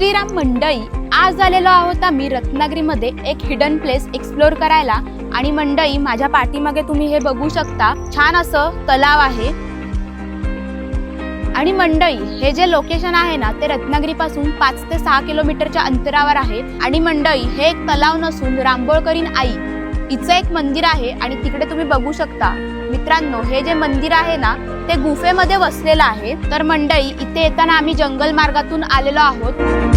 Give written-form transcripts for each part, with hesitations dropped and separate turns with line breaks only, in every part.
श्रीराम मंडई, आज आलेलो आहोत आम्ही रत्नागिरीमध्ये एक हिडन प्लेस एक्सप्लोर करायला। आणि मंडई माझ्या पाठीमागे तुम्ही हे बघू शकता, छान असं तलाव आहे। आणि मंडई हे जे लोकेशन आहे ना ते रत्नागिरीपासून 5 ते 6 किलोमीटरच्या अंतरावर आहे। आणि मंडई हे एक तलाव नसून रांबोळकरीण आई हिचं एक मंदिर आहे। आणि तिकडे तुम्ही बघू शकता मित्रांनो, हे जे मंदिर आहे ना ते गुफेमध्ये वसलेलं आहे। तर मंडई इथे येताना आम्ही जंगल मार्गातून आलेलो आहोत।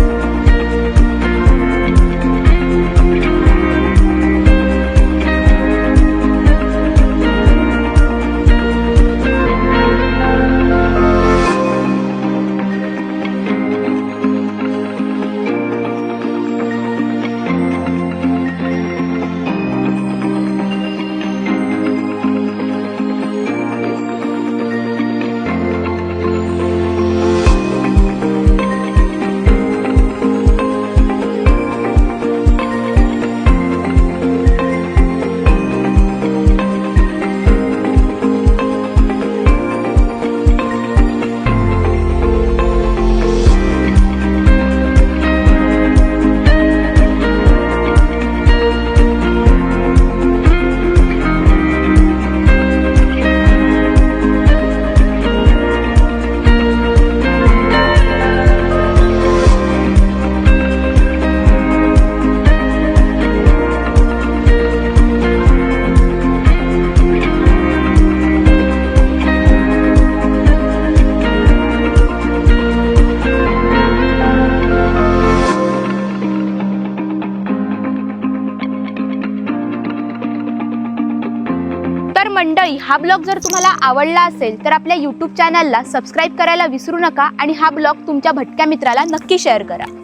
मंडई हा ब्लॉग जर तुम्हाला आवडला असेल तर आपल्या YouTube चॅनलला सबस्क्राइब करायला विसरू नका। आणि हा ब्लॉग तुमच्या भटक्या मित्राला नक्की शेअर करा।